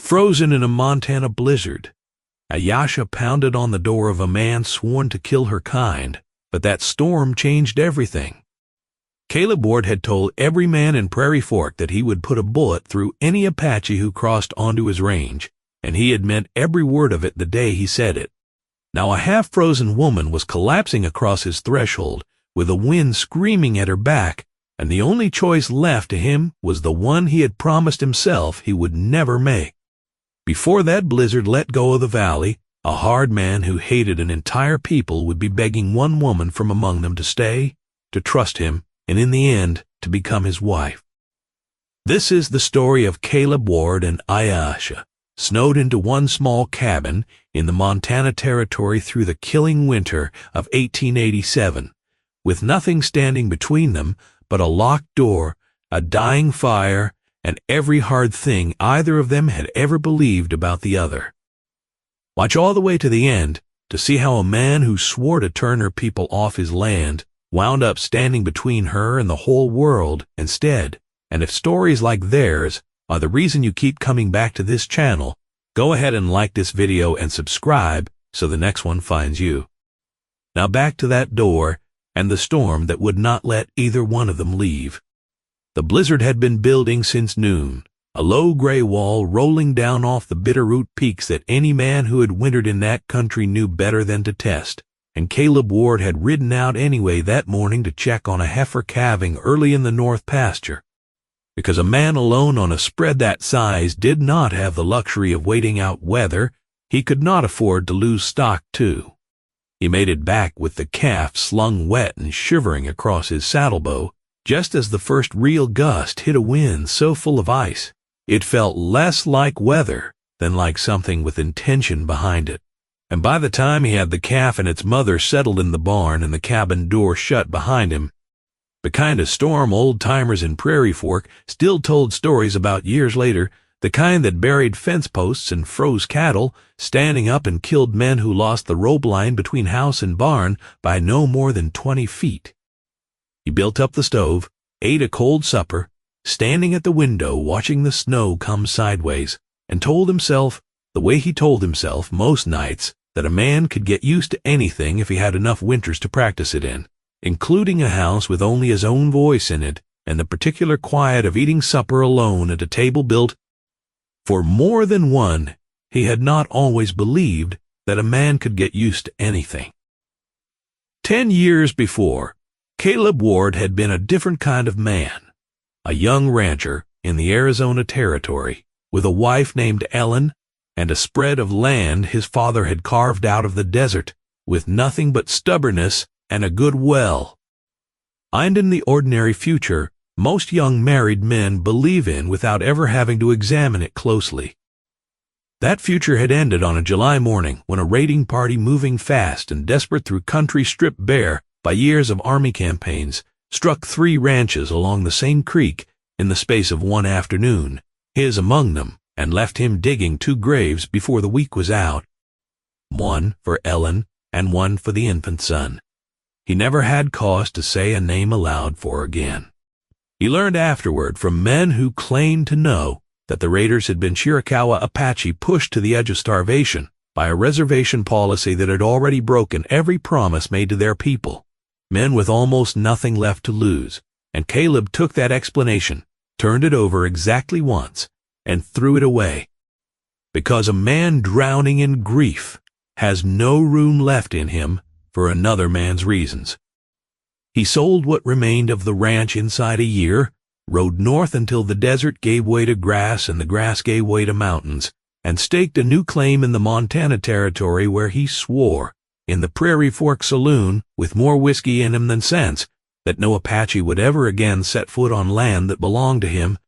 Frozen in a Montana blizzard, Ayasha pounded on the door of a man sworn to kill her kind, but that storm changed everything. Caleb Ward had told every man in Prairie Fork that he would put a bullet through any Apache who crossed onto his range, and he had meant every word of it the day he said it. Now a half-frozen woman was collapsing across his threshold, with the wind screaming at her back, and the only choice left to him was the one he had promised himself he would never make. Before that blizzard let go of the valley, a hard man who hated an entire people would be begging one woman from among them to stay, to trust him, and in the end, to become his wife. This is the story of Caleb Ward and Ayasha, snowed into one small cabin in the Montana Territory through the killing winter of 1887, with nothing standing between them but a locked door, a dying fire, and every hard thing either of them had ever believed about the other. Watch all the way to the end to see how a man who swore to turn her people off his land wound up standing between her and the whole world instead. And if stories like theirs are the reason you keep coming back to this channel, go ahead and like this video and subscribe so the next one finds you. Now back to that door and the storm that would not let either one of them leave. The blizzard had been building since noon, a low gray wall rolling down off the Bitterroot Peaks that any man who had wintered in that country knew better than to test, and Caleb Ward had ridden out anyway that morning to check on a heifer calving early in the north pasture, because a man alone on a spread that size did not have the luxury of waiting out weather. He could not afford to lose stock too. He made it back with the calf slung wet and shivering across his saddlebow, just as the first real gust hit a wind so full of ice, it felt less like weather than like something with intention behind it. And by the time he had the calf and its mother settled in the barn and the cabin door shut behind him, the kind of storm old-timers in Prairie Fork still told stories about years later, the kind that buried fence posts and froze cattle, standing up and killed men who lost the rope line between house and barn by no more than 20 feet. He built up the stove, ate a cold supper, standing at the window watching the snow come sideways, and told himself, the way he told himself most nights, that a man could get used to anything if he had enough winters to practice it in, including a house with only his own voice in it and the particular quiet of eating supper alone at a table built for more than one. He had not always believed that a man could get used to anything. 10 years before, Caleb Ward had been a different kind of man, a young rancher in the Arizona Territory with a wife named Ellen and a spread of land his father had carved out of the desert with nothing but stubbornness and a good well. And in the ordinary future most young married men believe in without ever having to examine it closely. That future had ended on a July morning when a raiding party moving fast and desperate through country stripped bare by years of army campaigns struck 3 ranches along the same creek in the space of one afternoon, his among them, and left him digging 2 graves before the week was out, one for Ellen and one for the infant son. He never had cause to say a name aloud for again. He learned afterward from men who claimed to know that the raiders had been Chiricahua Apache pushed to the edge of starvation by a reservation policy that had already broken every promise made to their people, men with almost nothing left to lose, and Caleb took that explanation, turned it over exactly once, and threw it away. Because a man drowning in grief has no room left in him for another man's reasons. He sold what remained of the ranch inside a year, rode north until the desert gave way to grass and the grass gave way to mountains, and staked a new claim in the Montana Territory where he swore, in the Prairie Fork Saloon with more whiskey in him than sense, that no Apache would ever again set foot on land that belonged to him,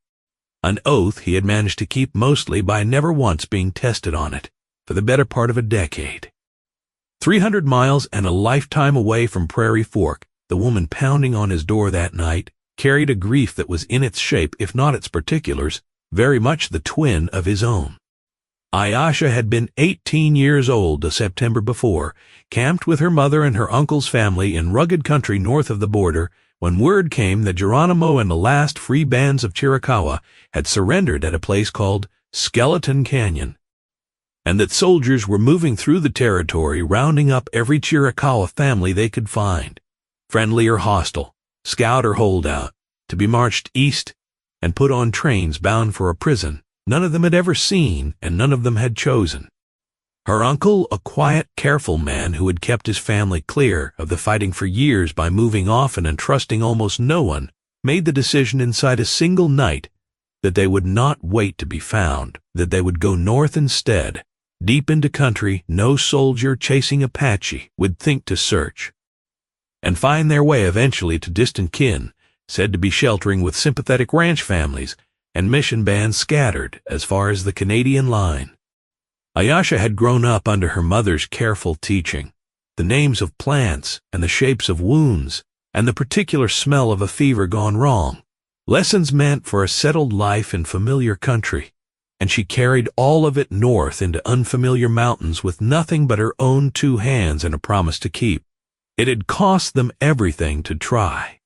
an oath he had managed to keep mostly by never once being tested on it, for the better part of a decade. 300 miles and a lifetime away from Prairie Fork, the woman pounding on his door that night carried a grief that was in its shape, if not its particulars, very much the twin of his own. Ayasha had been 18 years old a September before, camped with her mother and her uncle's family in rugged country north of the border, when word came that Geronimo and the last free bands of Chiricahua had surrendered at a place called Skeleton Canyon, and that soldiers were moving through the territory, rounding up every Chiricahua family they could find, friendly or hostile, scout or holdout, to be marched east and put on trains bound for a prison none of them had ever seen and none of them had chosen. Her uncle, a quiet, careful man who had kept his family clear of the fighting for years by moving often and trusting almost no one, made the decision inside a single night that they would not wait to be found, that they would go north instead, deep into country no soldier chasing Apache would think to search, and find their way eventually to distant kin, said to be sheltering with sympathetic ranch families and mission bands scattered as far as the Canadian line. Ayasha had grown up under her mother's careful teaching, the names of plants and the shapes of wounds and the particular smell of a fever gone wrong, lessons meant for a settled life in familiar country, and she carried all of it north into unfamiliar mountains with nothing but her own 2 hands and a promise to keep. It had cost them everything to try.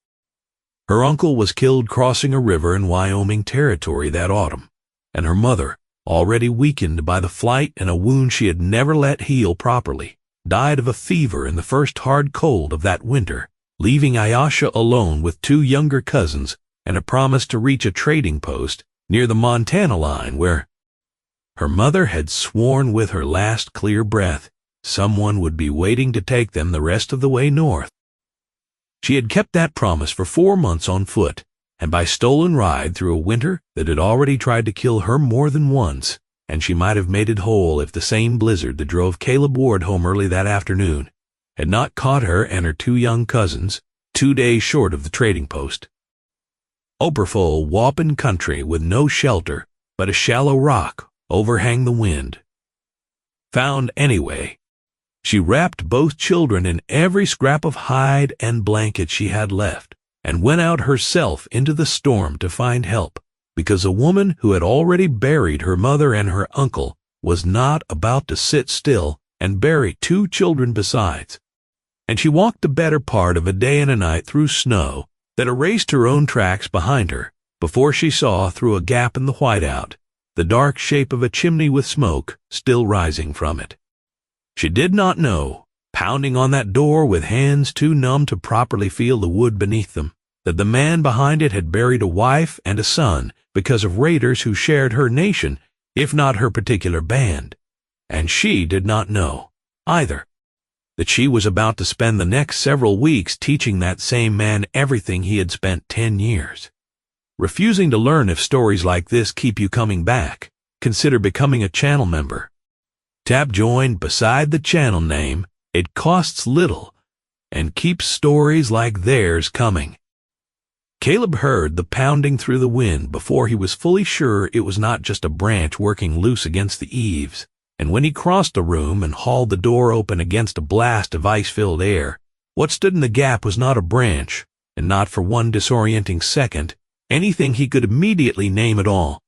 Her uncle was killed crossing a river in Wyoming territory that autumn, and her mother, already weakened by the flight and a wound she had never let heal properly, died of a fever in the first hard cold of that winter, leaving Ayasha alone with 2 younger cousins and a promise to reach a trading post near the Montana line where her mother had sworn with her last clear breath someone would be waiting to take them the rest of the way north. She had kept that promise for 4 months on foot, and by stolen ride through a winter that had already tried to kill her more than once, and she might have made it whole if the same blizzard that drove Caleb Ward home early that afternoon had not caught her and her 2 young cousins 2 days short of the trading post. Oberful, Waupun country with no shelter but a shallow rock overhang the wind. Found anyway, she wrapped both children in every scrap of hide and blanket she had left, and went out herself into the storm to find help, because a woman who had already buried her mother and her uncle was not about to sit still and bury 2 children besides. And she walked the better part of a day and a night through snow that erased her own tracks behind her before she saw, through a gap in the whiteout, the dark shape of a chimney with smoke still rising from it. She did not know, pounding on that door with hands too numb to properly feel the wood beneath them, that the man behind it had buried a wife and a son because of raiders who shared her nation, if not her particular band. And she did not know, either, that she was about to spend the next several weeks teaching that same man everything he had spent 10 years. Refusing to learn if stories like this keep you coming back, consider becoming a channel member. Tap join beside the channel name. It costs little and keeps stories like theirs coming. Caleb heard the pounding through the wind before he was fully sure it was not just a branch working loose against the eaves, and when he crossed the room and hauled the door open against a blast of ice-filled air, what stood in the gap was not a branch, and not for one disorienting second anything he could immediately name at all.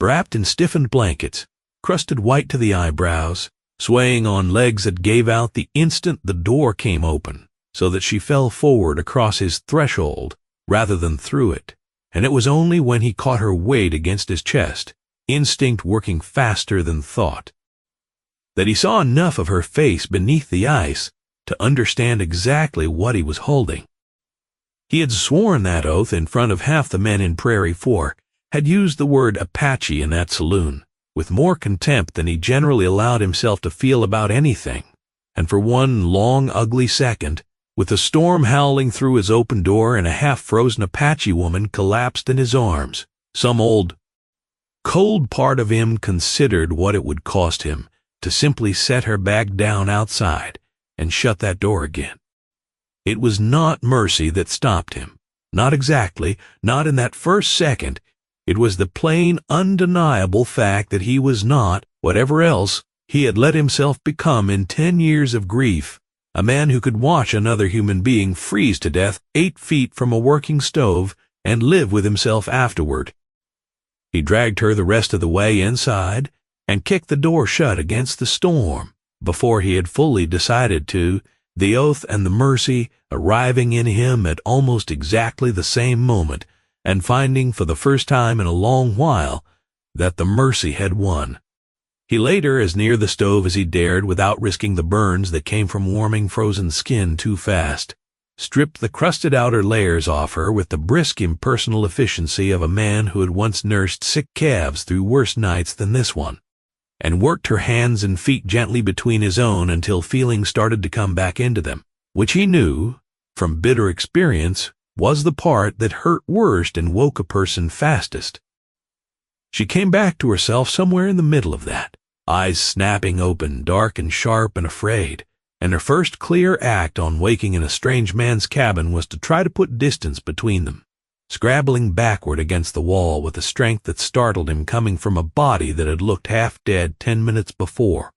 Wrapped in stiffened blankets, crusted white to the eyebrows, swaying on legs that gave out the instant the door came open, so that she fell forward across his threshold rather than through it, and it was only when he caught her weight against his chest, instinct working faster than thought, that he saw enough of her face beneath the ice to understand exactly what he was holding. He had sworn that oath in front of half the men in Prairie Fork, had used the word Apache in that saloon, with more contempt than he generally allowed himself to feel about anything, and for one long, ugly second, with the storm howling through his open door and a half-frozen Apache woman collapsed in his arms, some old, cold part of him considered what it would cost him to simply set her back down outside and shut that door again. It was not mercy that stopped him, not exactly, not in that first second. It was the plain, undeniable fact that he was not, whatever else he had let himself become in 10 years of grief, a man who could watch another human being freeze to death 8 feet from a working stove and live with himself afterward. He dragged her the rest of the way inside and kicked the door shut against the storm before he had fully decided to, the oath and the mercy arriving in him at almost exactly the same moment, and finding for the first time in a long while that the mercy had won. He laid her as near the stove as he dared without risking the burns that came from warming frozen skin too fast, stripped the crusted outer layers off her with the brisk impersonal efficiency of a man who had once nursed sick calves through worse nights than this one, and worked her hands and feet gently between his own until feeling started to come back into them, which he knew, from bitter experience, was the part that hurt worst and woke a person fastest. She came back to herself somewhere in the middle of that, eyes snapping open, dark and sharp and afraid, and her first clear act on waking in a strange man's cabin was to try to put distance between them, scrabbling backward against the wall with a strength that startled him coming from a body that had looked half dead 10 minutes before,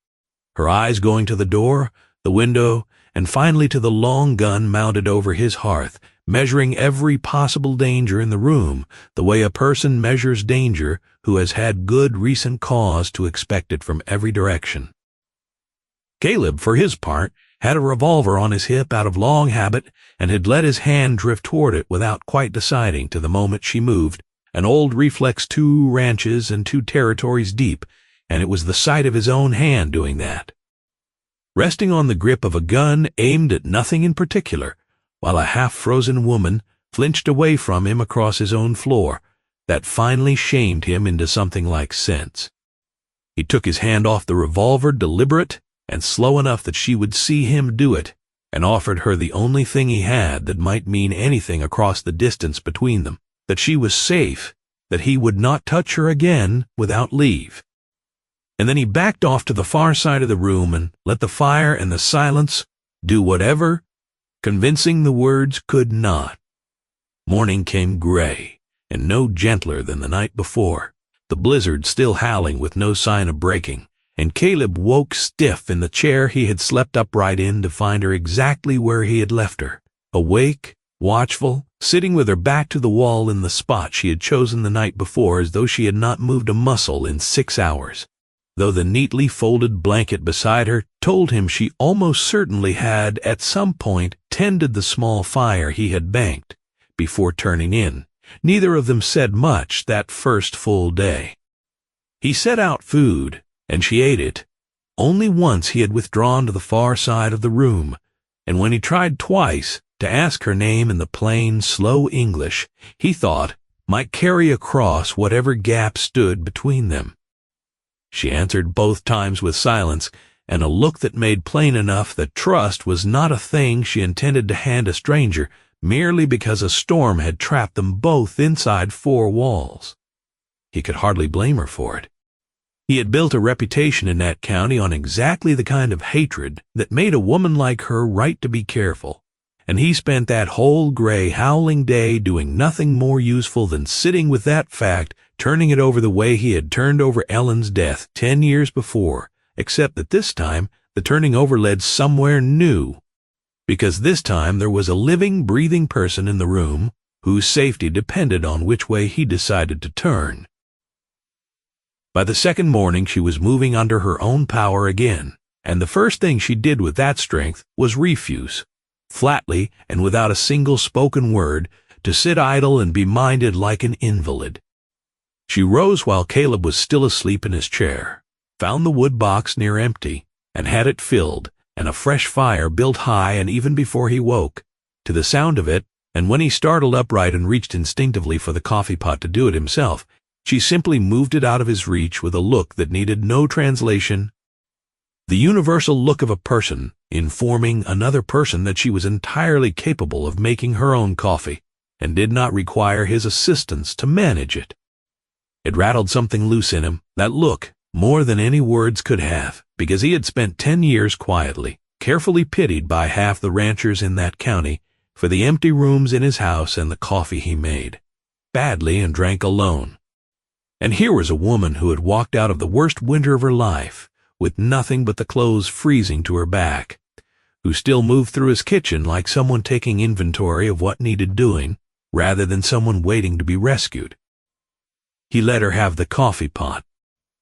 her eyes going to the door, the window, and finally to the long gun mounted over his hearth, measuring every possible danger in the room the way a person measures danger who has had good recent cause to expect it from every direction. Caleb, for his part, had a revolver on his hip out of long habit and had let his hand drift toward it without quite deciding to the moment she moved, an old reflex 2 ranches and 2 territories deep, and it was the sight of his own hand doing that. Resting on the grip of a gun aimed at nothing in particular, while a half-frozen woman flinched away from him across his own floor, that finally shamed him into something like sense. He took his hand off the revolver, deliberate and slow enough that she would see him do it, and offered her the only thing he had that might mean anything across the distance between them, that she was safe, that he would not touch her again without leave. And then he backed off to the far side of the room and let the fire and the silence do whatever convincing the words could not. Morning came gray, and no gentler than the night before, the blizzard still howling with no sign of breaking, and Caleb woke stiff in the chair he had slept upright in to find her exactly where he had left her, awake, watchful, sitting with her back to the wall in the spot she had chosen the night before as though she had not moved a muscle in 6 hours, though the neatly folded blanket beside her told him she almost certainly had at some point tended the small fire he had banked before turning in. Neither of them said much that first full day. He set out food, and she ate it. Only once he had withdrawn to the far side of the room, and when he tried twice to ask her name in the plain, slow English he thought might carry across whatever gap stood between them. She answered both times with silence, and a look that made plain enough that trust was not a thing she intended to hand a stranger merely because a storm had trapped them both inside 4 walls. He could hardly blame her for it. He had built a reputation in that county on exactly the kind of hatred that made a woman like her right to be careful, and he spent that whole gray, howling day doing nothing more useful than sitting with that fact, turning it over the way he had turned over Ellen's death 10 years before, except that this time the turning over led somewhere new, because this time there was a living, breathing person in the room whose safety depended on which way he decided to turn. By the second morning she was moving under her own power again, and the first thing she did with that strength was refuse, flatly and without a single spoken word, to sit idle and be minded like an invalid. She rose while Caleb was still asleep in his chair, found the wood box near empty, and had it filled, and a fresh fire built high and even before he woke, to the sound of it, and when he startled upright and reached instinctively for the coffee pot to do it himself, she simply moved it out of his reach with a look that needed no translation, the universal look of a person informing another person that she was entirely capable of making her own coffee, and did not require his assistance to manage it. It rattled something loose in him, that look, more than any words could have, because he had spent 10 years quietly, carefully pitied by half the ranchers in that county for the empty rooms in his house and the coffee he made, badly and drank alone. And here was a woman who had walked out of the worst winter of her life, with nothing but the clothes freezing to her back, who still moved through his kitchen like someone taking inventory of what needed doing, rather than someone waiting to be rescued. He let her have the coffee pot.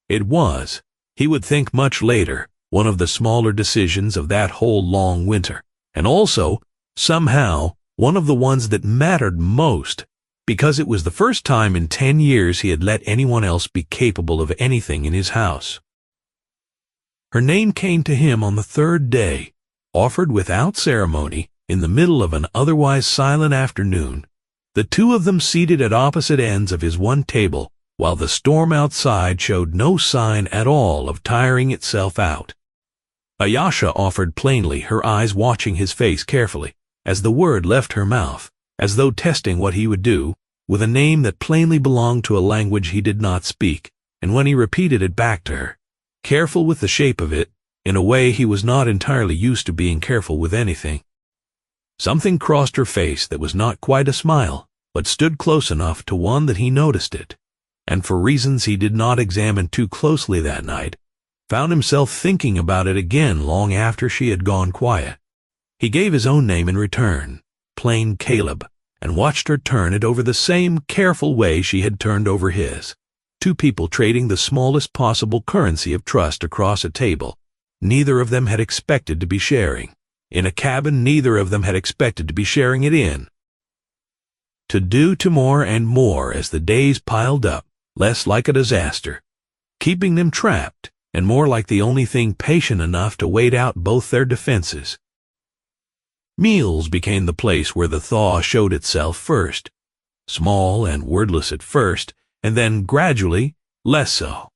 It was, he would think much later, one of the smaller decisions of that whole long winter, and also, somehow, one of the ones that mattered most, because it was the first time in 10 years he had let anyone else be capable of anything in his house. Her name came to him on the third day, offered without ceremony, in the middle of an otherwise silent afternoon, the two of them seated at opposite ends of his one table, while the storm outside showed no sign at all of tiring itself out. Ayasha offered plainly, her eyes watching his face carefully, as the word left her mouth, as though testing what he would do, with a name that plainly belonged to a language he did not speak, and when he repeated it back to her, careful with the shape of it, in a way he was not entirely used to being careful with anything. Something crossed her face that was not quite a smile, but stood close enough to one that he noticed it, and for reasons he did not examine too closely that night, found himself thinking about it again long after she had gone quiet. He gave his own name in return, plain Caleb, and watched her turn it over the same careful way she had turned over his. Two people trading the smallest possible currency of trust across a table. Neither of them had expected to be sharing. In a cabin neither of them had expected to be sharing it in. To do to more and more as the days piled up, less like a disaster, keeping them trapped, and more like the only thing patient enough to wait out both their defenses. Meals became the place where the thaw showed itself first, small and wordless at first, and then gradually less so.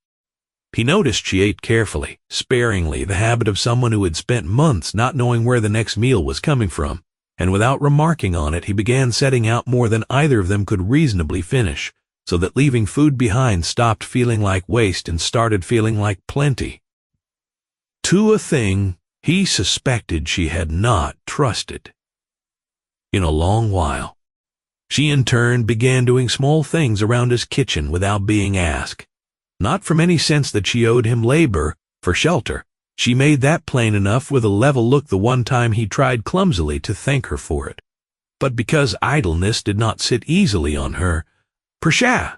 He noticed she ate carefully, sparingly, the habit of someone who had spent months not knowing where the next meal was coming from, and without remarking on it he began setting out more than either of them could reasonably finish, so that leaving food behind stopped feeling like waste and started feeling like plenty. To a thing he suspected she had not trusted. In a long while, she in turn began doing small things around his kitchen without being asked. Not from any sense that she owed him labor for shelter. She made that plain enough with a level look the one time he tried clumsily to thank her for it. But because idleness did not sit easily on her, pshaw!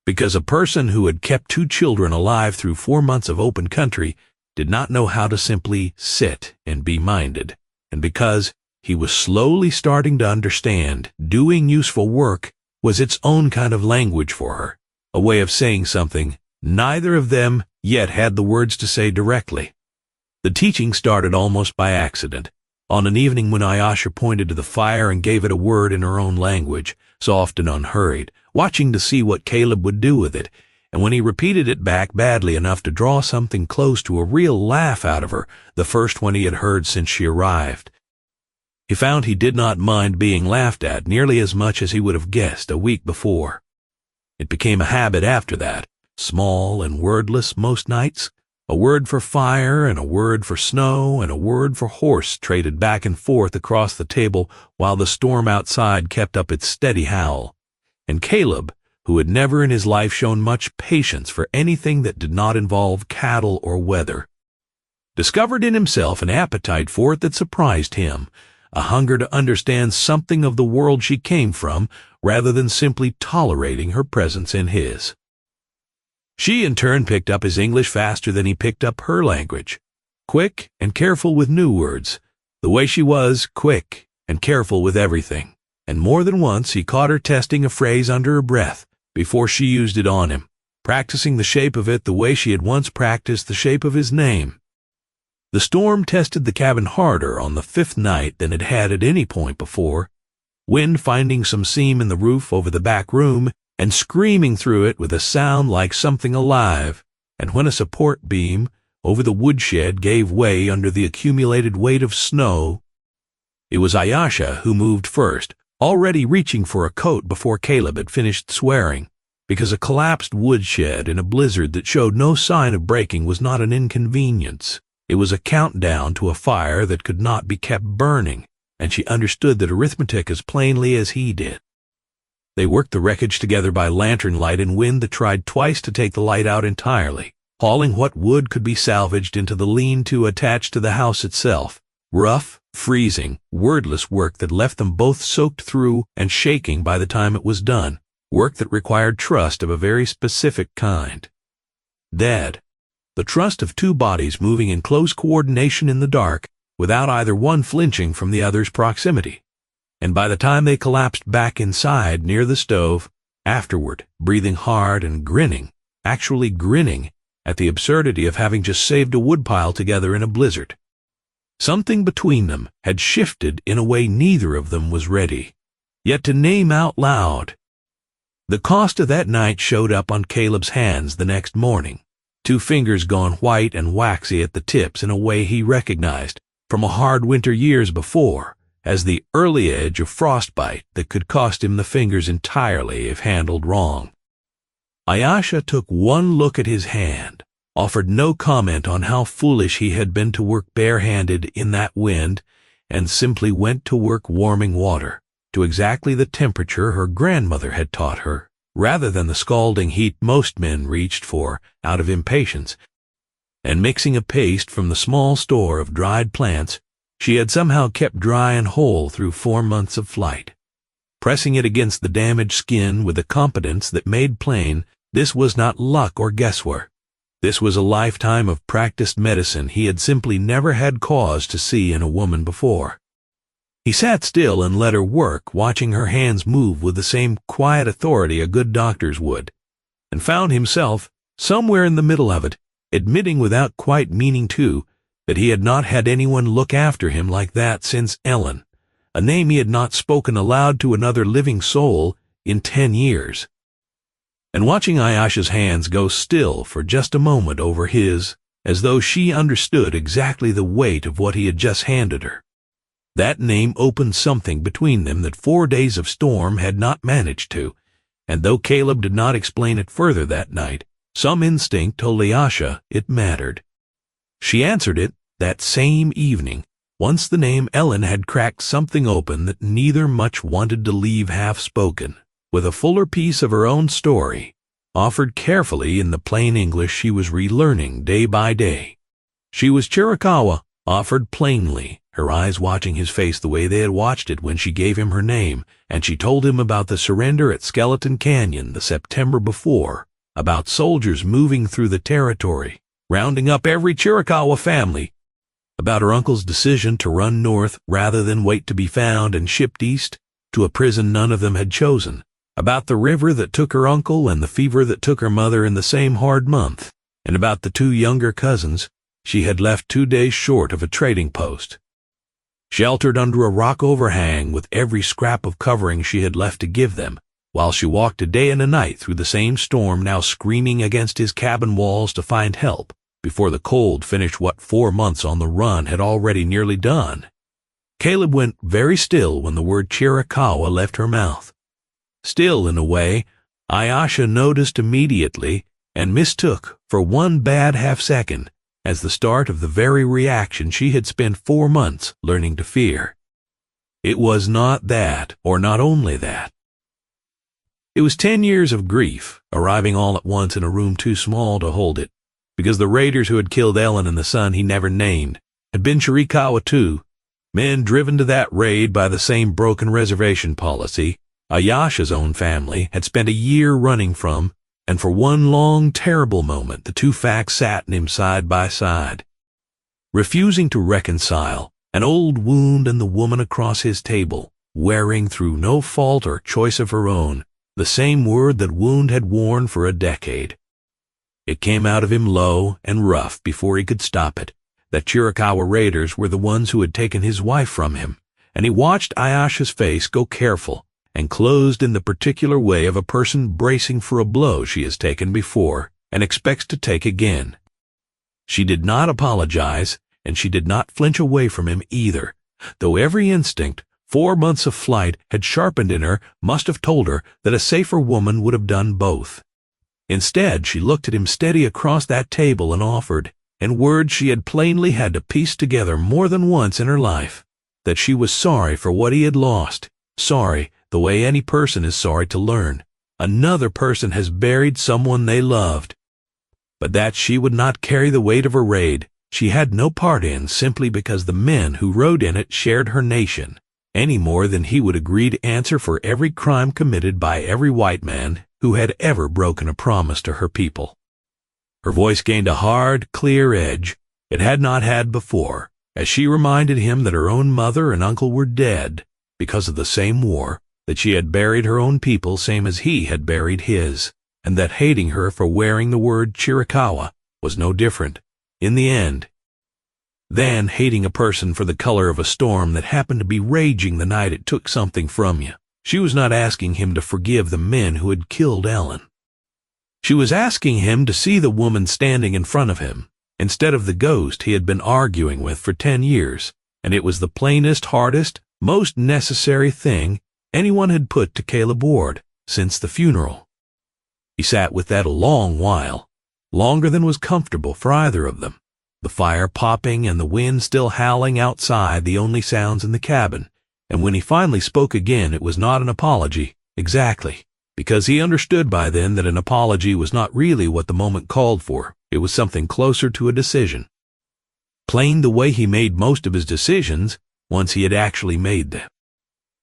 Because a person who had kept 2 children alive through 4 months of open country did not know how to simply sit and be minded, and because he was slowly starting to understand doing useful work was its own kind of language for her, a way of saying something neither of them yet had the words to say directly. The teaching started almost by accident, on an evening when Ayasha pointed to the fire and gave it a word in her own language, soft and unhurried, watching to see what Caleb would do with it, and when he repeated it back badly enough to draw something close to a real laugh out of her, the first one he had heard since she arrived. He found he did not mind being laughed at nearly as much as he would have guessed a week before. It became a habit after that, small and wordless most nights, a word for fire and a word for snow and a word for horse traded back and forth across the table while the storm outside kept up its steady howl. And Caleb, who had never in his life shown much patience for anything that did not involve cattle or weather, discovered in himself an appetite for it that surprised him, a hunger to understand something of the world she came from rather than simply tolerating her presence in his. She in turn picked up his English faster than he picked up her language, quick and careful with new words, the way she was quick and careful with everything, and more than once he caught her testing a phrase under her breath before she used it on him, practicing the shape of it the way she had once practiced the shape of his name. The storm tested the cabin harder on the 5th night than it had at any point before, wind finding some seam in the roof over the back room and screaming through it with a sound like something alive, and when a support beam over the woodshed gave way under the accumulated weight of snow, it was Ayasha who moved first, already reaching for a coat before Caleb had finished swearing, because a collapsed woodshed in a blizzard that showed no sign of breaking was not an inconvenience. It was a countdown to a fire that could not be kept burning, and she understood that arithmetic as plainly as he did. They worked the wreckage together by lantern light in wind that tried twice to take the light out entirely, hauling what wood could be salvaged into the lean-to attached to the house itself. Rough, freezing, wordless work that left them both soaked through and shaking by the time it was done, work that required trust of a very specific kind. Dad. The trust of 2 bodies moving in close coordination in the dark, without either one flinching from the other's proximity. and by the time they collapsed back inside near the stove, afterward, breathing hard and grinning, actually grinning, at the absurdity of having just saved a woodpile together in a blizzard. Something between them had shifted in a way neither of them was ready, yet to name out loud. The cost of that night showed up on Caleb's hands the next morning, 2 fingers gone white and waxy at the tips in a way he recognized from a hard winter years before as the early edge of frostbite that could cost him the fingers entirely if handled wrong. Ayasha took one look at his hand, offered no comment on how foolish he had been to work barehanded in that wind, and simply went to work warming water to exactly the temperature her grandmother had taught her, rather than the scalding heat most men reached for out of impatience, and mixing a paste from the small store of dried plants she had somehow kept dry and whole through 4 months of flight, pressing it against the damaged skin with a competence that made plain this was not luck or guesswork. This was a lifetime of practiced medicine he had simply never had cause to see in a woman before. He sat still and let her work, watching her hands move with the same quiet authority a good doctor's would, and found himself, somewhere in the middle of it, admitting without quite meaning to, that he had not had anyone look after him like that since Ellen, a name he had not spoken aloud to another living soul in 10 years. And watching Ayasha's hands go still for just a moment over his, as though she understood exactly the weight of what he had just handed her. That name opened something between them that 4 days of storm had not managed to, and though Caleb did not explain it further that night, some instinct told Ayasha it mattered. She answered it that same evening, once the name Ellen had cracked something open that neither much wanted to leave half-spoken, with a fuller piece of her own story, offered carefully in the plain English she was relearning day by day. She was Chiricahua, offered plainly, her eyes watching his face the way they had watched it when she gave him her name, and she told him about the surrender at Skeleton Canyon the September before, about soldiers moving through the territory, rounding up every Chiricahua family, about her uncle's decision to run north rather than wait to be found and shipped east to a prison none of them had chosen, about the river that took her uncle and the fever that took her mother in the same hard month, and about the 2 younger cousins she had left 2 days short of a trading post, sheltered under a rock overhang with every scrap of covering she had left to give them, while she walked a day and a night through the same storm, now screaming against his cabin walls to find help, before the cold finished what 4 months on the run had already nearly done. Caleb went very still when the word Chiricahua left her mouth. Still, in a way, Ayasha noticed immediately and mistook for one bad half-second as the start of the very reaction she had spent 4 months learning to fear. It was not that, or not only that. It was 10 years of grief, arriving all at once in a room too small to hold it, because the raiders who had killed Ellen and the son he never named had been Chiricahua too, men driven to that raid by the same broken reservation policy Ayasha's own family had spent a year running from, and for one long, terrible moment the 2 facts sat in him side by side, refusing to reconcile an old wound and the woman across his table, wearing through no fault or choice of her own the same word that wound had worn for a decade. It came out of him low and rough before he could stop it, that Chiricahua raiders were the ones who had taken his wife from him, and he watched Ayasha's face go careful, and closed in the particular way of a person bracing for a blow she has taken before and expects to take again. She did not apologize, and she did not flinch away from him either, though every instinct 4 months of flight had sharpened in her must have told her that a safer woman would have done both. Instead, she looked at him steady across that table and offered, in words she had plainly had to piece together more than once in her life, that she was sorry for what he had lost, sorry the way any person is sorry to learn another person has buried someone they loved, but that she would not carry the weight of a raid she had no part in simply because the men who rode in it shared her nation, any more than he would agree to answer for every crime committed by every white man who had ever broken a promise to her people. Her voice gained a hard, clear edge it had not had before, as she reminded him that her own mother and uncle were dead, because of the same war, that she had buried her own people same as he had buried his, and that hating her for wearing the word Chiricahua was no different, in the end, than hating a person for the color of a storm that happened to be raging the night it took something from you. She was not asking him to forgive the men who had killed Ellen. She was asking him to see the woman standing in front of him, instead of the ghost he had been arguing with for 10 years, and it was the plainest, hardest, most necessary thing anyone had put to Caleb Ward since the funeral. He sat with that a long while, longer than was comfortable for either of them, the fire popping and the wind still howling outside, the only sounds in the cabin, and when he finally spoke again it was not an apology, exactly, because he understood by then that an apology was not really what the moment called for. It was something closer to a decision. Plain the way he made most of his decisions once he had actually made them.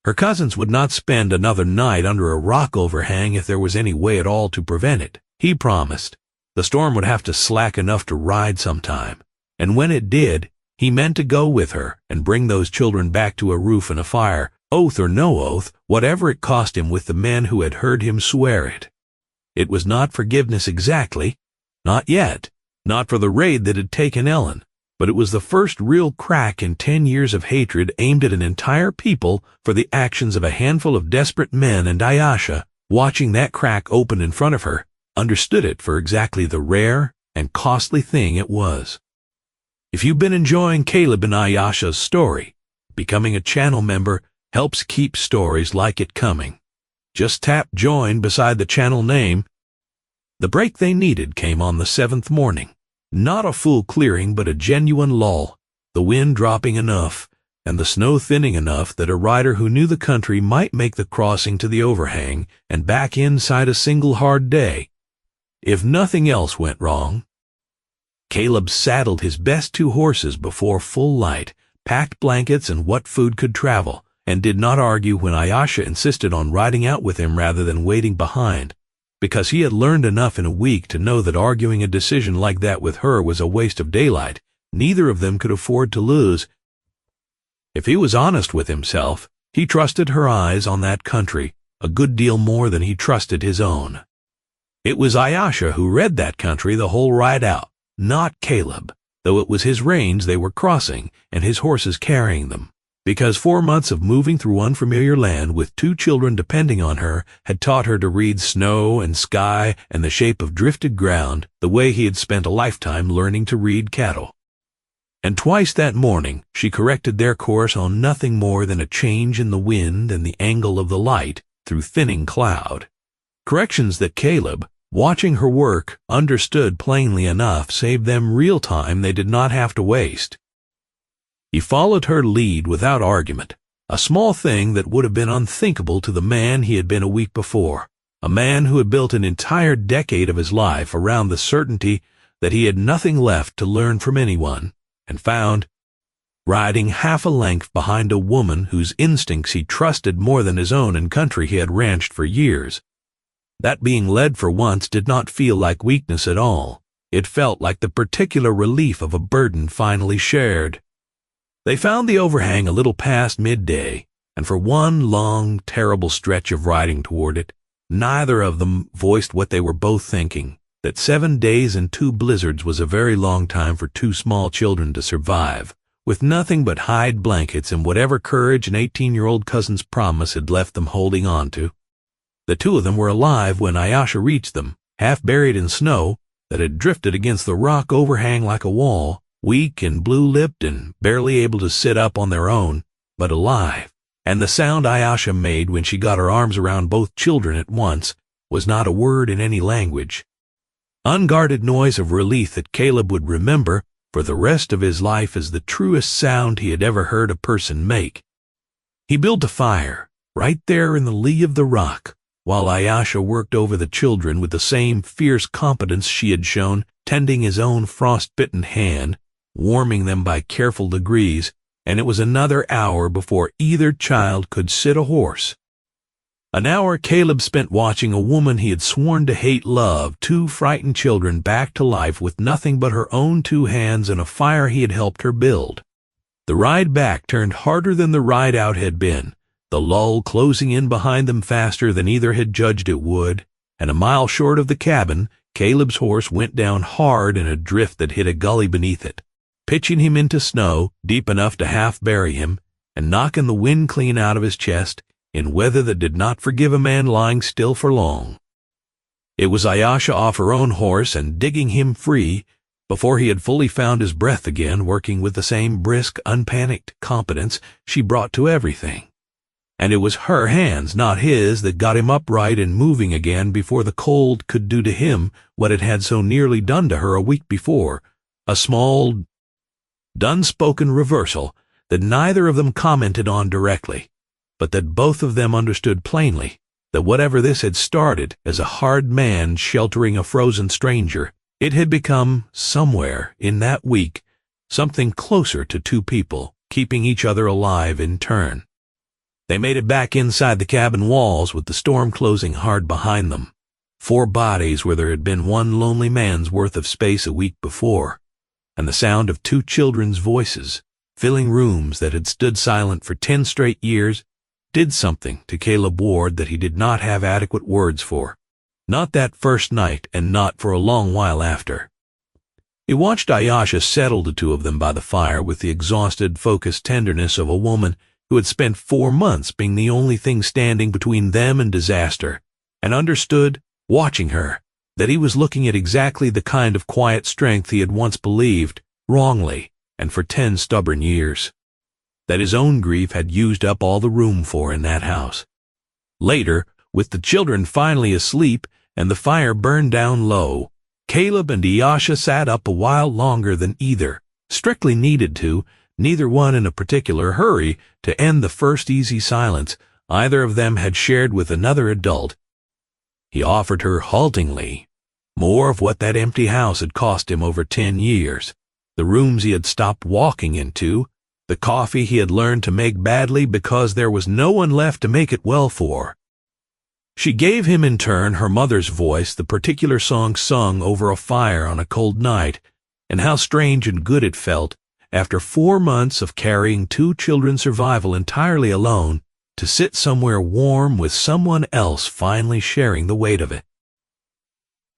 Her cousins would not spend another night under a rock overhang if there was any way at all to prevent it. He promised. The storm would have to slack enough to ride sometime, and when it did, he meant to go with her and bring those children back to a roof and a fire, oath or no oath, whatever it cost him, with the men who had heard him swear it. It was not forgiveness exactly, not yet, not for the raid that had taken Ellen, but it was the first real crack in 10 years of hatred aimed at an entire people for the actions of a handful of desperate men, and Ayasha, watching that crack open in front of her, understood it for exactly the rare and costly thing it was. If you've been enjoying Caleb and Ayasha's story, becoming a channel member helps keep stories like it coming. Just tap join beside the channel name. The break they needed came on the 7th morning. Not a full clearing, but a genuine lull, the wind dropping enough, and the snow thinning enough that a rider who knew the country might make the crossing to the overhang and back inside a single hard day, if nothing else went wrong. Caleb saddled his best 2 horses before full light, packed blankets and what food could travel, and did not argue when Ayasha insisted on riding out with him rather than waiting behind, because he had learned enough in a week to know that arguing a decision like that with her was a waste of daylight. Neither of them could afford to lose. If he was honest with himself, he trusted her eyes on that country a good deal more than he trusted his own. It was Ayasha who read that country the whole ride out, not Caleb, though it was his reins they were crossing and his horses carrying them, because 4 months of moving through unfamiliar land with 2 children depending on her had taught her to read snow and sky and the shape of drifted ground the way he had spent a lifetime learning to read cattle. And twice that morning she corrected their course on nothing more than a change in the wind and the angle of the light through thinning cloud. Corrections that Caleb, watching her work, understood plainly enough, saved them real time they did not have to waste. He followed her lead without argument, a small thing that would have been unthinkable to the man he had been a week before, a man who had built an entire decade of his life around the certainty that he had nothing left to learn from anyone, and found, riding half a length behind a woman whose instincts he trusted more than his own and country he had ranched for years, that being led for once did not feel like weakness at all. It felt like the particular relief of a burden finally shared. They found the overhang a little past midday, and for one long, terrible stretch of riding toward it, neither of them voiced what they were both thinking, that 7 days and 2 blizzards was a very long time for 2 small children to survive, with nothing but hide blankets and whatever courage an 18-year-old cousin's promise had left them holding on to. The 2 of them were alive when Ayasha reached them, half buried in snow that had drifted against the rock overhang like a wall, weak and blue-lipped and barely able to sit up on their own, but alive. And the sound Ayasha made when she got her arms around both children at once was not a word in any language. Unguarded noise of relief that Caleb would remember for the rest of his life as the truest sound he had ever heard a person make. He built a fire right there in the lee of the rock, while Ayasha worked over the children with the same fierce competence she had shown, tending his own frost-bitten hand, warming them by careful degrees, and it was another hour before either child could sit a horse. An hour Caleb spent watching a woman he had sworn to hate love 2 frightened children back to life with nothing but her own 2 hands and a fire he had helped her build. The ride back turned harder than the ride out had been, the lull closing in behind them faster than either had judged it would, and a mile short of the cabin, Caleb's horse went down hard in a drift that hit a gully beneath it, pitching him into snow deep enough to half bury him, and knocking the wind clean out of his chest in weather that did not forgive a man lying still for long. It was Ayasha off her own horse and digging him free before he had fully found his breath again, working with the same brisk, unpanicked competence she brought to everything. And it was her hands, not his, that got him upright and moving again before the cold could do to him what it had so nearly done to her a week before, a small, unspoken reversal that neither of them commented on directly, but that both of them understood plainly, that whatever this had started as a hard man sheltering a frozen stranger, it had become, somewhere in that week, something closer to two people, keeping each other alive in turn. They made it back inside the cabin walls with the storm closing hard behind them. 4 bodies where there had been one lonely man's worth of space a week before, and the sound of 2 children's voices, filling rooms that had stood silent for 10 straight years, did something to Caleb Ward that he did not have adequate words for. Not that first night, and not for a long while after. He watched Ayasha settle the 2 of them by the fire with the exhausted, focused tenderness of a woman who had spent 4 months being the only thing standing between them and disaster, and understood, watching her, that he was looking at exactly the kind of quiet strength he had once believed, wrongly, and for 10 stubborn years, that his own grief had used up all the room for in that house. Later, with the children finally asleep and the fire burned down low, Caleb and Ayasha sat up a while longer than either, strictly needed to, neither one in a particular hurry to end the first easy silence either of them had shared with another adult. He offered her haltingly more of what that empty house had cost him over 10 years, the rooms he had stopped walking into, the coffee he had learned to make badly because there was no one left to make it well for. She gave him in turn her mother's voice, the particular song sung over a fire on a cold night, and how strange and good it felt, after 4 months of carrying 2 children's survival entirely alone, to sit somewhere warm with someone else finally sharing the weight of it.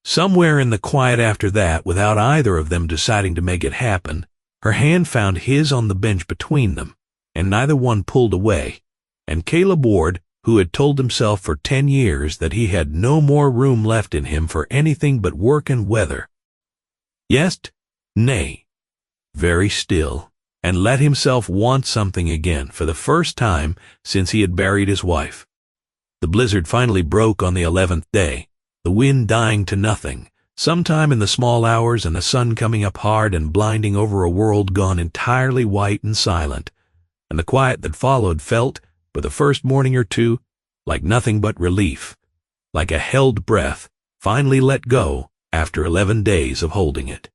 Somewhere in the quiet after that, without either of them deciding to make it happen, her hand found his on the bench between them, and neither one pulled away, and Caleb Ward, who had told himself for 10 years that he had no more room left in him for anything but work and weather, yes, nay, very still, and let himself want something again for the first time since he had buried his wife. The blizzard finally broke on the 11th day, the wind dying to nothing, sometime in the small hours, and the sun coming up hard and blinding over a world gone entirely white and silent, and the quiet that followed felt, for the first morning or 2, like nothing but relief, like a held breath finally let go after 11 days of holding it.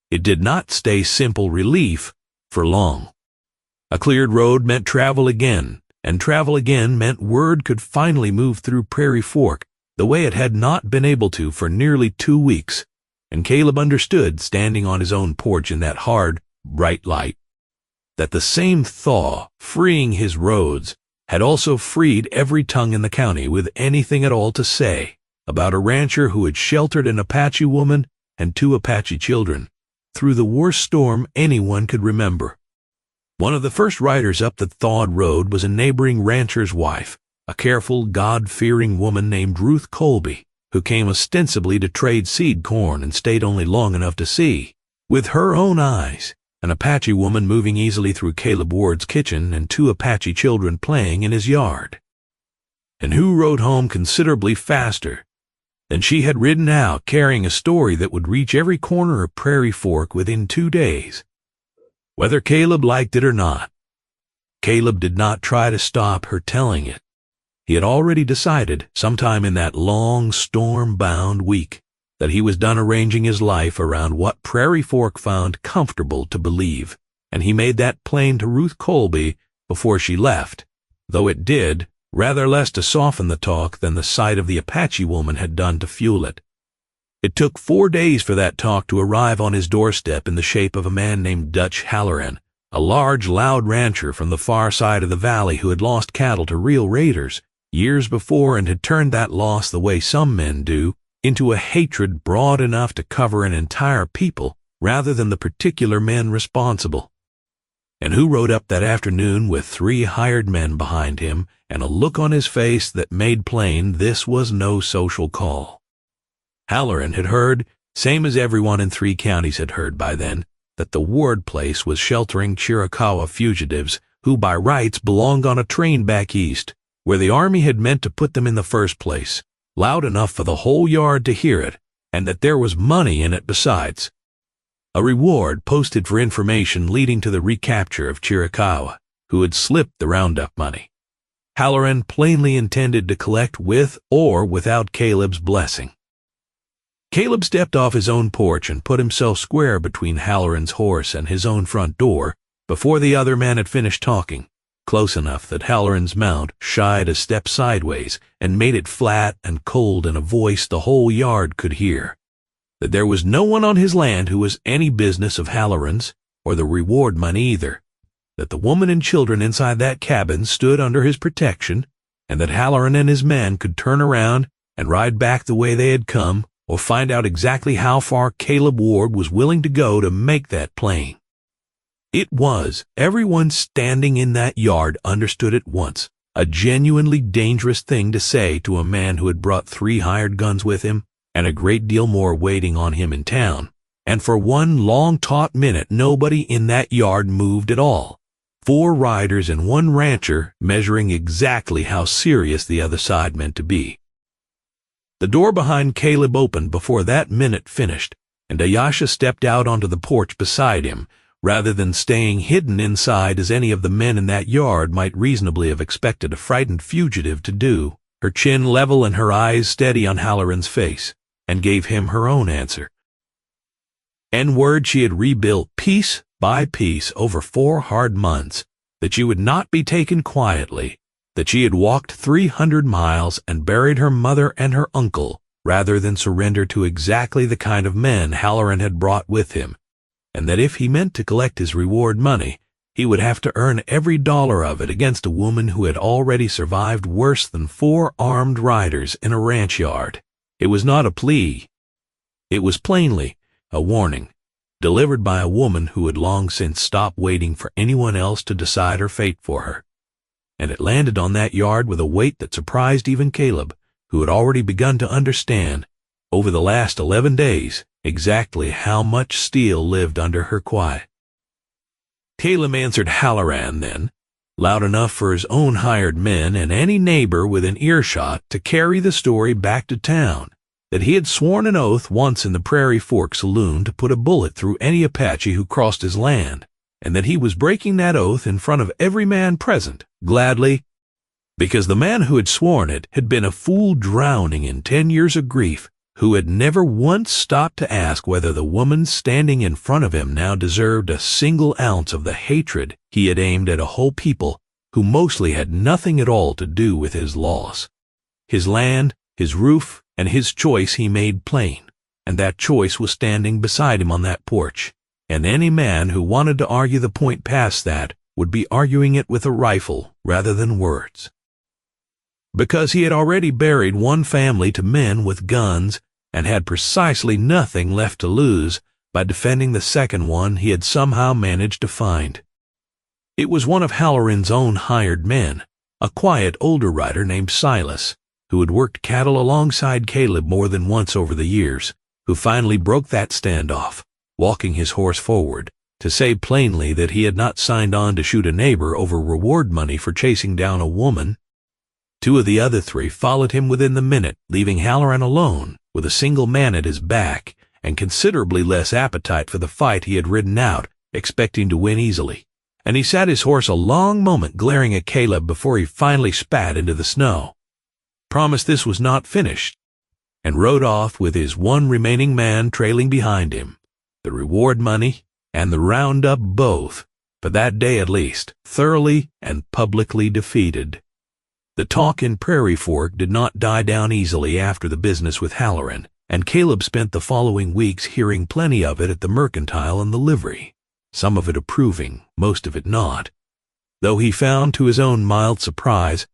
It did not stay simple relief for long. A cleared road meant travel again, and travel again meant word could finally move through Prairie Fork the way it had not been able to for nearly 2 weeks, and Caleb understood, standing on his own porch in that hard, bright light, that the same thaw, freeing his roads, had also freed every tongue in the county with anything at all to say about a rancher who had sheltered an Apache woman and 2 Apache children through the worst storm anyone could remember. One of the first riders up the thawed road was a neighboring rancher's wife, a careful, God-fearing woman named Ruth Colby, who came ostensibly to trade seed corn and stayed only long enough to see, with her own eyes, an Apache woman moving easily through Caleb Ward's kitchen and 2 Apache children playing in his yard, and who rode home considerably faster than she had ridden out, carrying a story that would reach every corner of Prairie Fork within 2 days, whether Caleb liked it or not. Caleb did not try to stop her telling it. He had already decided, sometime in that long, storm-bound week, that he was done arranging his life around what Prairie Fork found comfortable to believe, and he made that plain to Ruth Colby before she left, though it did rather less to soften the talk than the sight of the Apache woman had done to fuel it. It took 4 days for that talk to arrive on his doorstep in the shape of a man named Dutch Halloran, a large, loud rancher from the far side of the valley who had lost cattle to real raiders years before and had turned that loss the way some men do, into a hatred broad enough to cover an entire people rather than the particular men responsible. And who rode up that afternoon with 3 hired men behind him and a look on his face that made plain this was no social call. Halloran had heard, same as everyone in 3 counties had heard by then, that the Ward place was sheltering Chiricahua fugitives who by rights belonged on a train back east, where the army had meant to put them in the first place, loud enough for the whole yard to hear it, and that there was money in it besides. A reward posted for information leading to the recapture of Chiricahua, who had slipped the roundup money. Halloran plainly intended to collect with or without Caleb's blessing. Caleb stepped off his own porch and put himself square between Halloran's horse and his own front door before the other man had finished talking, close enough that Halloran's mount shied a step sideways and made it flat and cold in a voice the whole yard could hear. That there was no one on his land who was any business of Halloran's, or the reward money either. That the woman and children inside that cabin stood under his protection, and that Halloran and his men could turn around and ride back the way they had come, or find out exactly how far Caleb Ward was willing to go to make that plain. It was, everyone standing in that yard understood at once, a genuinely dangerous thing to say to a man who had brought 3 hired guns with him, and a great deal more waiting on him in town, and for one long taut minute nobody in that yard moved at all. 4 riders and 1 rancher measuring exactly how serious the other side meant to be. The door behind Caleb opened before that minute finished, and Ayasha stepped out onto the porch beside him, rather than staying hidden inside as any of the men in that yard might reasonably have expected a frightened fugitive to do, her chin level and her eyes steady on Halloran's face, and gave him her own answer. N-word she had rebuilt piece by piece over 4 hard months, that she would not be taken quietly, that she had walked 300 miles and buried her mother and her uncle rather than surrender to exactly the kind of men Halloran had brought with him, and that if he meant to collect his reward money, he would have to earn every dollar of it against a woman who had already survived worse than 4 armed riders in a ranch yard. It was not a plea. It was plainly a warning, delivered by a woman who had long since stopped waiting for anyone else to decide her fate for her. And it landed on that yard with a weight that surprised even Caleb, who had already begun to understand, over the last 11 days, exactly how much steel lived under her quiet. Caleb answered Halloran then, loud enough for his own hired men and any neighbor within earshot to carry the story back to town, that he had sworn an oath once in the Prairie Fork saloon to put a bullet through any Apache who crossed his land, and that he was breaking that oath in front of every man present, gladly, because the man who had sworn it had been a fool drowning in 10 years of grief, who had never once stopped to ask whether the woman standing in front of him now deserved a single ounce of the hatred he had aimed at a whole people who mostly had nothing at all to do with his loss. His land, his roof, and his choice he made plain, and that choice was standing beside him on that porch, and any man who wanted to argue the point past that would be arguing it with a rifle rather than words. Because he had already buried 1 family to men with guns and had precisely nothing left to lose by defending the second one he had somehow managed to find. It was one of Halloran's own hired men, a quiet older rider named Silas, who had worked cattle alongside Caleb more than once over the years, who finally broke that standoff, walking his horse forward, to say plainly that he had not signed on to shoot a neighbor over reward money for chasing down a woman. 2 of the other 3 followed him within the minute, leaving Halloran alone, with a single man at his back, and considerably less appetite for the fight he had ridden out, expecting to win easily. And he sat his horse a long moment glaring at Caleb before he finally spat into the snow, promised this was not finished, and rode off with his 1 remaining man trailing behind him, the reward money and the roundup both, for that day at least, thoroughly and publicly defeated. The talk in Prairie Fork did not die down easily after the business with Halloran, and Caleb spent the following weeks hearing plenty of it at the Mercantile and the Livery. some of it approving, most of it not, though he found to his own mild surprise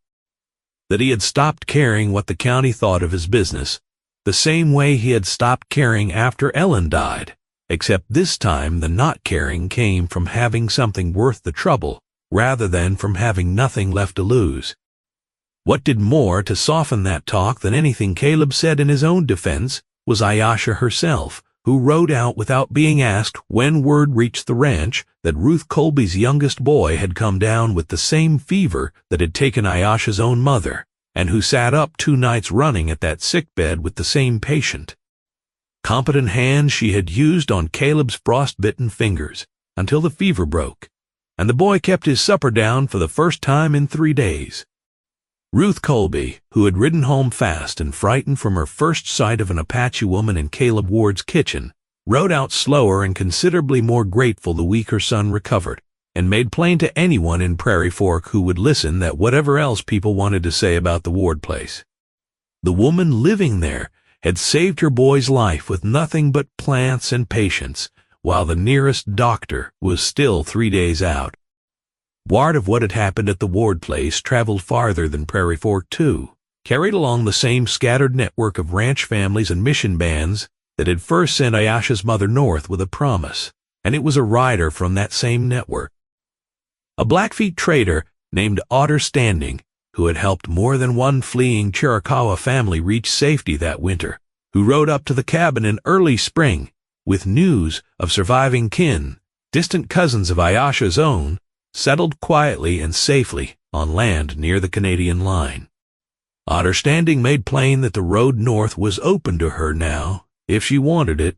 that he had stopped caring what the county thought of his business, the same way he had stopped caring after Ellen died, except this time the not caring came from having something worth the trouble rather than from having nothing left to lose. What did more to soften that talk than anything Caleb said in his own defense was Ayasha herself, who wrote out without being asked when word reached the ranch that Ruth Colby's youngest boy had come down with the same fever that had taken Ayasha's own mother, and who sat up 2 nights running at that sickbed with the same patient. Competent hands she had used on Caleb's frostbitten fingers until the fever broke, and the boy kept his supper down for the first time in 3 days. Ruth Colby, who had ridden home fast and frightened from her first sight of an Apache woman in Caleb Ward's kitchen, rode out slower and considerably more grateful the week her son recovered, and made plain to anyone in Prairie Fork who would listen that whatever else people wanted to say about the Ward place, the woman living there had saved her boy's life with nothing but plants and patience, while the nearest doctor was still 3 days out. Word of what had happened at the Ward place traveled farther than Prairie Fork, too, carried along the same scattered network of ranch families and mission bands that had first sent Ayasha's mother north with a promise, and it was a rider from that same network, a Blackfeet trader named Otter Standing, who had helped more than one fleeing Chiricahua family reach safety that winter, who rode up to the cabin in early spring with news of surviving kin, distant cousins of Ayasha's own, settled quietly and safely on land near the Canadian line. Otter Standing made plain that the road north was open to her now, if she wanted it,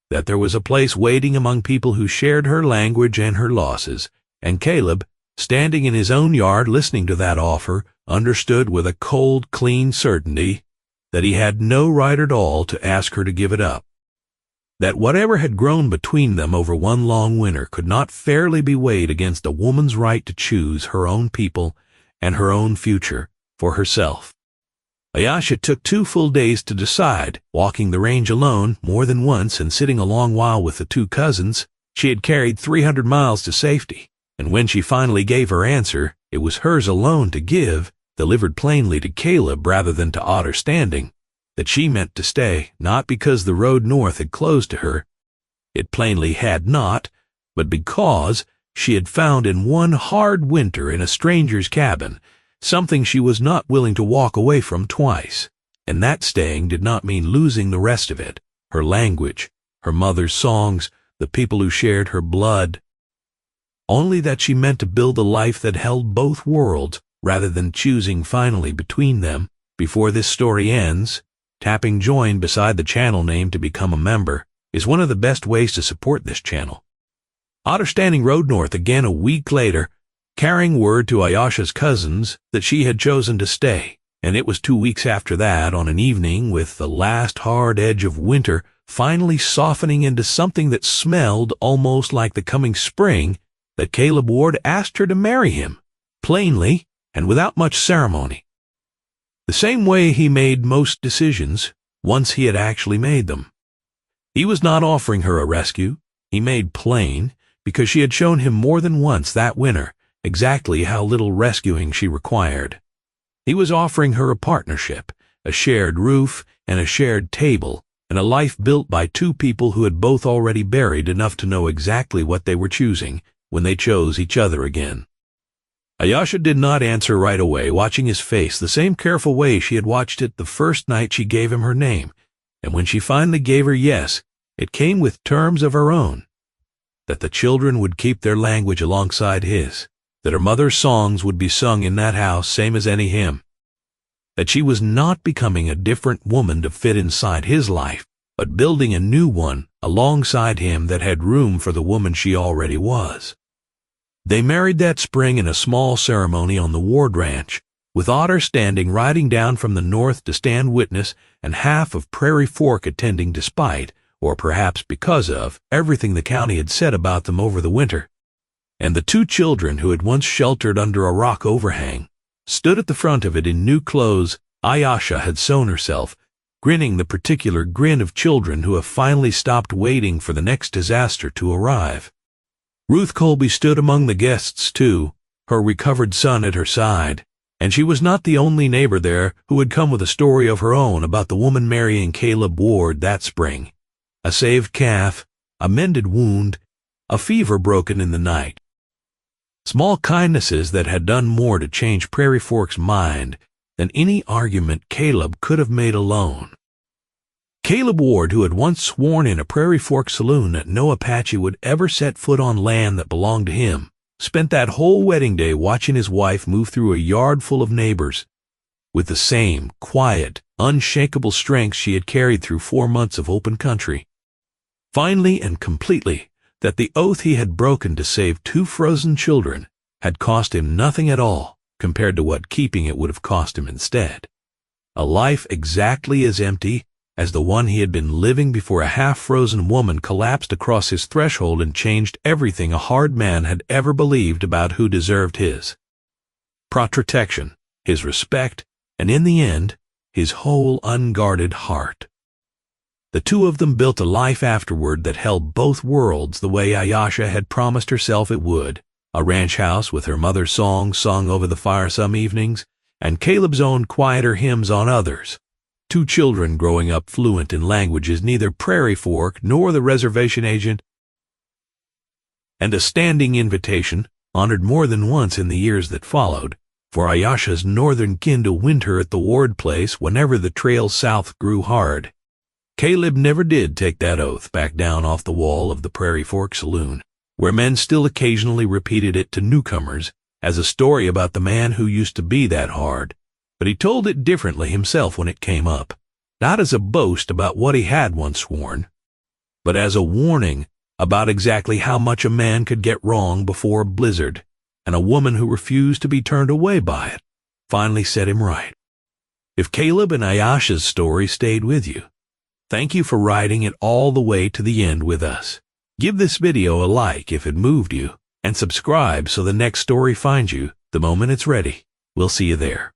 that there was a place waiting among people who shared her language and her losses, and Caleb, standing in his own yard listening to that offer, understood with a cold, clean certainty that he had no right at all to ask her to give it up, that whatever had grown between them over one long winter could not fairly be weighed against a woman's right to choose her own people and her own future for herself. Ayasha took 2 full days to decide, walking the range alone more than once and sitting a long while with the 2 cousins. She had carried 300 miles to safety, and when she finally gave her answer, it was hers alone to give, delivered plainly to Caleb rather than to Otter Standing, that she meant to stay, not because the road north had closed to her, it plainly had not, but because she had found in one hard winter in a stranger's cabin something she was not willing to walk away from twice, and that staying did not mean losing the rest of it, her language, her mother's songs, the people who shared her blood, only that she meant to build a life that held both worlds rather than choosing finally between them before this story ends. Tapping join beside the channel name to become a member is one of the best ways to support this channel. Otter Standing rode north again a week later, carrying word to Ayasha's cousins that she had chosen to stay, and it was 2 weeks after that, on an evening with the last hard edge of winter finally softening into something that smelled almost like the coming spring, that Caleb Ward asked her to marry him, plainly and without much ceremony. The same way he made most decisions, once he had actually made them. He was not offering her a rescue, he made plain, because she had shown him more than once that winter exactly how little rescuing she required. He was offering her a partnership, a shared roof and a shared table, and a life built by 2 people who had both already buried enough to know exactly what they were choosing when they chose each other again. Ayasha did not answer right away, watching his face the same careful way she had watched it the first night she gave him her name, and when she finally gave her yes, it came with terms of her own, that the children would keep their language alongside his, that her mother's songs would be sung in that house same as any hymn, that she was not becoming a different woman to fit inside his life, but building a new one alongside him that had room for the woman she already was. They married that spring in a small ceremony on the Ward Ranch, with Otter Standing riding down from the north to stand witness and half of Prairie Fork attending despite, or perhaps because of, everything the county had said about them over the winter. And the 2 children who had once sheltered under a rock overhang stood at the front of it in new clothes Ayasha had sewn herself, grinning the particular grin of children who have finally stopped waiting for the next disaster to arrive. Ruth Colby stood among the guests too, her recovered son at her side, and she was not the only neighbor there who had come with a story of her own about the woman marrying Caleb Ward that spring. A saved calf, a mended wound, a fever broken in the night. Small kindnesses that had done more to change Prairie Fork's mind than any argument Caleb could have made alone. Caleb Ward, who had once sworn in a Prairie Fork saloon that no Apache would ever set foot on land that belonged to him, spent that whole wedding day watching his wife move through a yard full of neighbors with the same quiet, unshakable strength she had carried through 4 months of open country. Finally and completely, that the oath he had broken to save 2 frozen children had cost him nothing at all compared to what keeping it would have cost him instead. A life exactly as empty as the one he had been living before a half-frozen woman collapsed across his threshold and changed everything a hard man had ever believed about who deserved his protection, his respect, and in the end, his whole unguarded heart. The two of them built a life afterward that held both worlds the way Ayasha had promised herself it would, a ranch house with her mother's songs sung over the fire some evenings, and Caleb's own quieter hymns on others. 2 children growing up fluent in languages neither Prairie Fork nor the reservation agent, and a standing invitation, honored more than once in the years that followed, for Ayasha's northern kin to winter at the Ward place whenever the trail south grew hard. Caleb never did take that oath back down off the wall of the Prairie Fork saloon, where men still occasionally repeated it to newcomers as a story about the man who used to be that hard, but he told it differently himself when it came up, not as a boast about what he had once sworn, but as a warning about exactly how much a man could get wrong before a blizzard, and a woman who refused to be turned away by it finally set him right. If Caleb and Ayasha's story stayed with you, thank you for riding it all the way to the end with us. Give this video a like if it moved you, and subscribe so the next story finds you the moment it's ready. We'll see you there.